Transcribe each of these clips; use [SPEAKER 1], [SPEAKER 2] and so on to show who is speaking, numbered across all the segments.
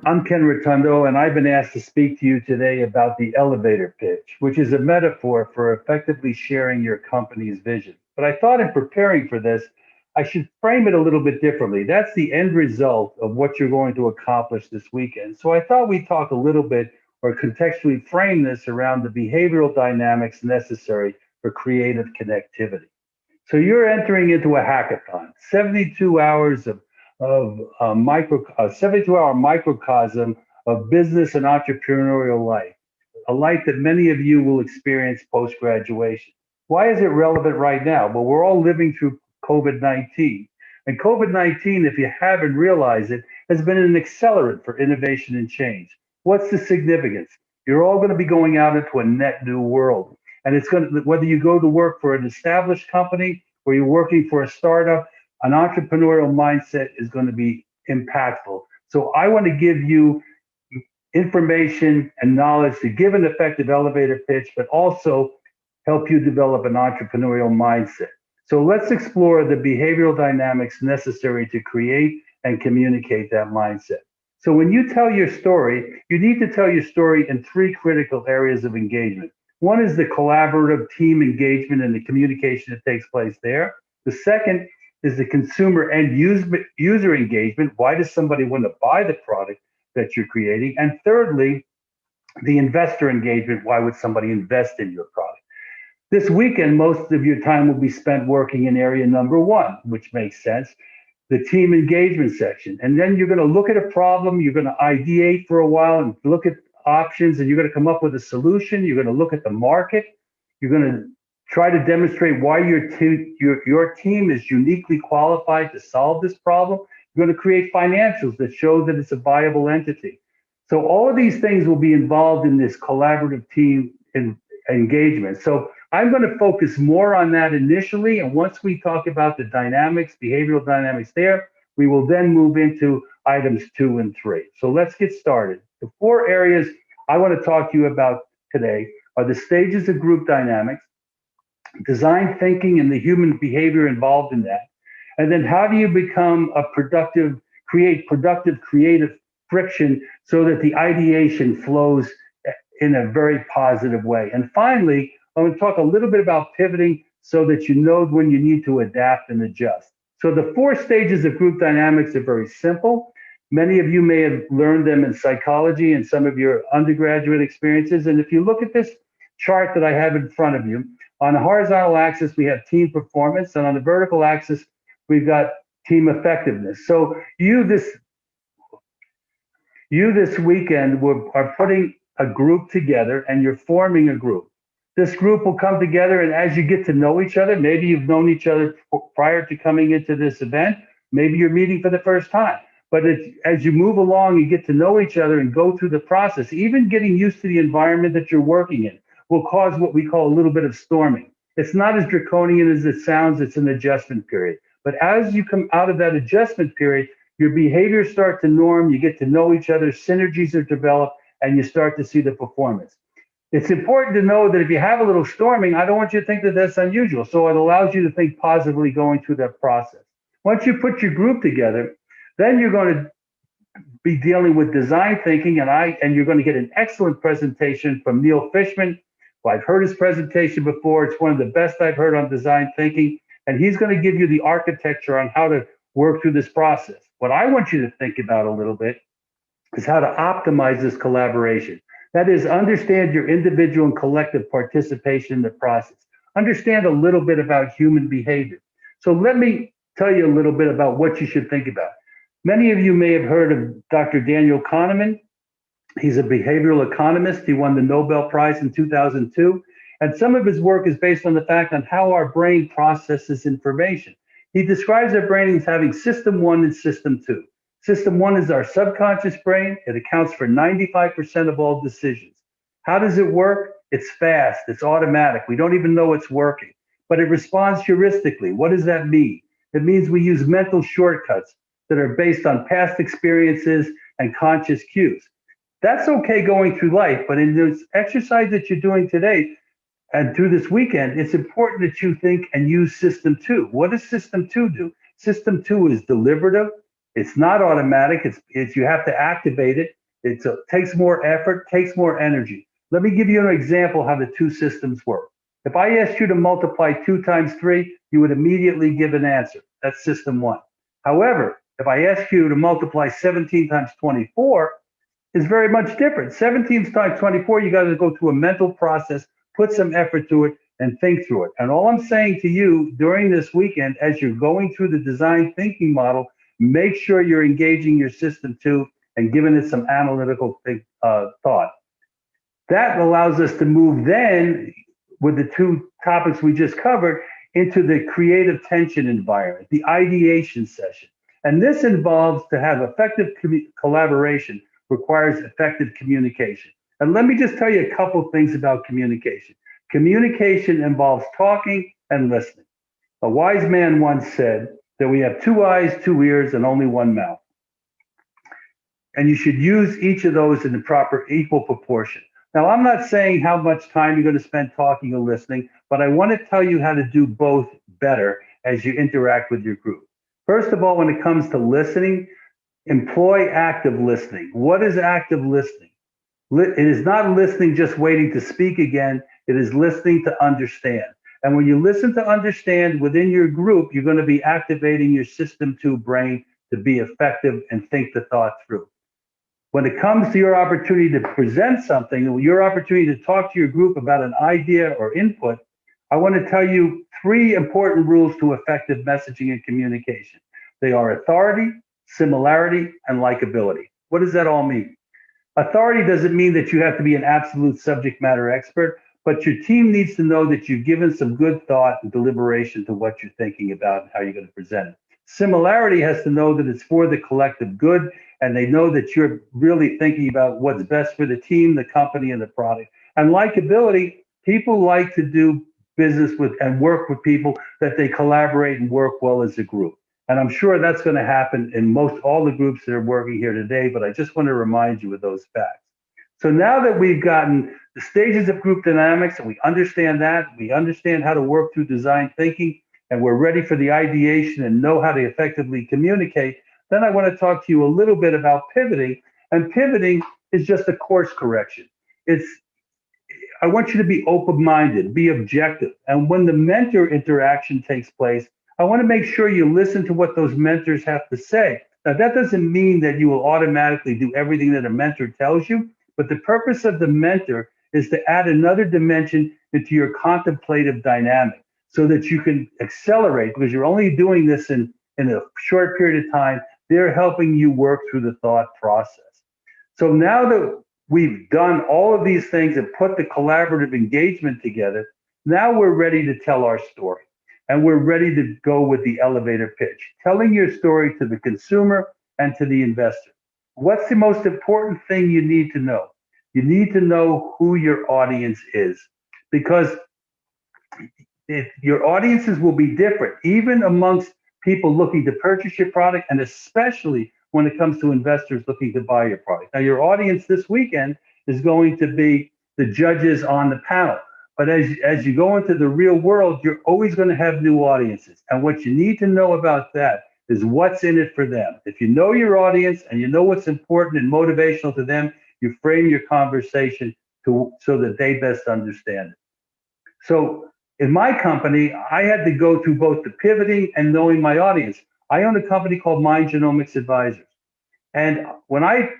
[SPEAKER 1] I'm Ken Rotondo, and I've been asked to speak to you today about the elevator pitch, which is a metaphor for effectively sharing your company's vision. But I thought in preparing for this, I should frame it a little bit differently. That's the end result of what you're going to accomplish this weekend. So I thought we'd talk a little bit or contextually frame this around the behavioral dynamics necessary for creative connectivity. So you're entering into a hackathon, 72 hours of 72-hour microcosm of business and entrepreneurial life, a life that many of you will experience post-graduation. Why is it relevant right now? Well, we're all living through COVID-19. And COVID-19, if you haven't realized it, has been an accelerant for innovation and change. What's the significance? You're all going to be going out into a net new world. And it's going to, whether you go to work for an established company or you're working for a startup, an entrepreneurial mindset is going to be impactful. So I want to give you information and knowledge to give an effective elevator pitch, but also help you develop an entrepreneurial mindset. So let's explore the behavioral dynamics necessary to create and communicate that mindset. So when you tell your story, you need to tell your story in three critical areas of engagement. One is the collaborative team engagement and the communication that takes place there. The second is the consumer end user engagement. Why does somebody want to buy the product that you're creating? And thirdly, the investor engagement. Why would somebody invest in your product? This weekend, most of your time will be spent working in area number one, which makes sense, the team engagement section. And then you're going to look at a problem, you're going to ideate for a while and look at options, and you're going to come up with a solution. You're going to look at the market. You're going to try to demonstrate why your team is uniquely qualified to solve this problem. You're going to create financials that show that it's a viable entity. So all of these things will be involved in this collaborative team engagement. So I'm going to focus more on that initially. And once we talk about the dynamics, behavioral dynamics there, we will then move into items 2 and 3. So let's get started. The 4 areas I want to talk to you about today are the stages of group dynamics, design thinking and the human behavior involved in that. And then how do you become create productive, creative friction so that the ideation flows in a very positive way. And finally, I'm going to talk a little bit about pivoting so that you know when you need to adapt and adjust. So the 4 stages of group dynamics are very simple. Many of you may have learned them in psychology and some of your undergraduate experiences. And if you look at this chart that I have in front of you, on the horizontal axis, we have team performance, and on the vertical axis, we've got team effectiveness. So you this weekend are putting a group together, and you're forming a group. This group will come together, and as you get to know each other, maybe you've known each other prior to coming into this event, maybe you're meeting for the first time. But as you move along, you get to know each other and go through the process. Even getting used to the environment that you're working in will cause what we call a little bit of storming. It's not as draconian as it sounds. It's an adjustment period. But as you come out of that adjustment period, your behaviors start to norm. You get to know each other. Synergies are developed, and you start to see the performance. It's important to know that if you have a little storming, I don't want you to think that that's unusual. So it allows you to think positively going through that process. Once you put your group together, then you're going to be dealing with design thinking, and you're going to get an excellent presentation from Neil Fishman. Well, I've heard his presentation before. It's one of the best I've heard on design thinking, and he's going to give you the architecture on how to work through this process. What I want you to think about a little bit is how to optimize this collaboration. That is, understand your individual and collective participation in the process. Understand a little bit about human behavior. So let me tell you a little bit about what you should think about. Many of you may have heard of Dr. Daniel Kahneman. He's a behavioral economist. He won the Nobel Prize in 2002. And some of his work is based on the fact on how our brain processes information. He describes our brain as having system 1 and system 2. System 1 is our subconscious brain. It accounts for 95% of all decisions. How does it work? It's fast. It's automatic. We don't even know it's working. But it responds heuristically. What does that mean? It means we use mental shortcuts that are based on past experiences and conscious cues. That's okay going through life, but in this exercise that you're doing today and through this weekend, it's important that you think and use system 2. What does system 2 do? System 2 is deliberative. It's not automatic. It's you have to activate it. It takes more effort, takes more energy. Let me give you an example how the two systems work. If I asked you to multiply 2 times 3, you would immediately give an answer. That's system one. However, if I ask you to multiply 17 times 24, it's very much different. 17 times 24, you got to go through a mental process, put some effort to it, and think through it. And all I'm saying to you during this weekend, as you're going through the design thinking model, make sure you're engaging your system too and giving it some analytical thought. That allows us to move then with the two topics we just covered into the creative tension environment, the ideation session. And this involves to have effective collaboration requires effective communication. And let me just tell you a couple things about communication. Communication involves talking and listening. A wise man once said that we have 2 eyes, 2 ears, and only 1 mouth. And you should use each of those in the proper equal proportion. Now, I'm not saying how much time you're going to spend talking or listening, but I want to tell you how to do both better as you interact with your group. First of all, when it comes to listening, employ active listening. What is active listening? It is not listening just waiting to speak again. It is listening to understand. And when you listen to understand within your group, you're going to be activating your system 2 brain to be effective and think the thought through. When it comes to your opportunity to present something, your opportunity to talk to your group about an idea or input, I want to tell you 3 important rules to effective messaging and communication. They are authority, similarity, and likability. What does that all mean? Authority doesn't mean that you have to be an absolute subject matter expert, but your team needs to know that you've given some good thought and deliberation to what you're thinking about and how you're going to present it. Similarity has to know that it's for the collective good, and they know that you're really thinking about what's best for the team, the company, and the product. And likability, people like to do business with and work with people that they collaborate and work well as a group. And I'm sure that's going to happen in most all the groups that are working here today, but I just want to remind you of those facts. So now that we've gotten the stages of group dynamics and we understand that, we understand how to work through design thinking, and we're ready for the ideation and know how to effectively communicate, then I want to talk to you a little bit about pivoting. And pivoting is just a course correction. I want you to be open-minded, be objective. And when the mentor interaction takes place, I want to make sure you listen to what those mentors have to say. Now, that doesn't mean that you will automatically do everything that a mentor tells you, but the purpose of the mentor is to add another dimension into your contemplative dynamic so that you can accelerate, because you're only doing this in a short period of time. They're helping you work through the thought process. So now that we've done all of these things and put the collaborative engagement together, now we're ready to tell our story. And we're ready to go with the elevator pitch, telling your story to the consumer and to the investor. What's the most important thing you need to know? You need to know who your audience is, because your audiences will be different, even amongst people looking to purchase your product, and especially when it comes to investors looking to buy your product. Now, your audience this weekend is going to be the judges on the panel. But as you go into the real world, you're always going to have new audiences. And what you need to know about that is what's in it for them. If you know your audience and you know what's important and motivational to them, you frame your conversation so that they best understand it. So in my company, I had to go through both the pivoting and knowing my audience. I own a company called Mind Genomics Advisors. And when I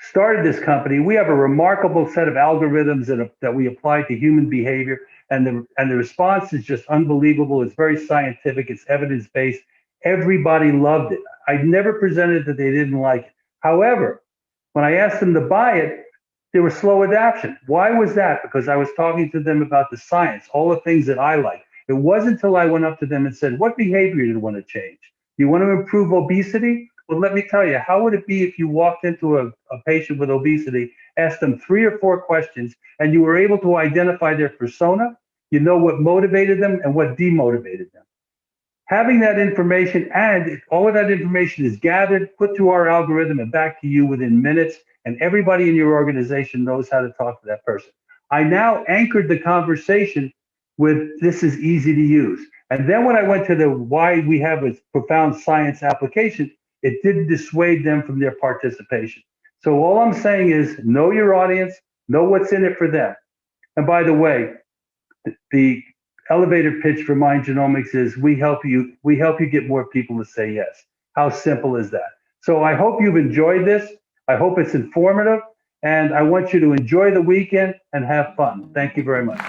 [SPEAKER 1] started this company, we have a remarkable set of algorithms that we apply to human behavior, and the response is just unbelievable. It's very scientific. It's evidence-based. Everybody loved it. I never presented that they didn't like it. However, when I asked them to buy it, they were slow adoption. Why was that? Because I was talking to them about the science, all the things that I like. It wasn't until I went up to them and said, what behavior do you want to change? Do you want to improve obesity? Well, let me tell you, how would it be if you walked into a patient with obesity, asked them 3 or 4 questions, and you were able to identify their persona, you know what motivated them and what demotivated them. Having that information, and all of that information is gathered, put through our algorithm and back to you within minutes, and everybody in your organization knows how to talk to that person. I now anchored the conversation with, this is easy to use. And then when I went to the why we have a profound science application, it didn't dissuade them from their participation. So all I'm saying is know your audience, know what's in it for them. And by the way, the elevator pitch for Mind Genomics is we help you get more people to say yes. How simple is that? So I hope you've enjoyed this. I hope it's informative, and I want you to enjoy the weekend and have fun. Thank you very much.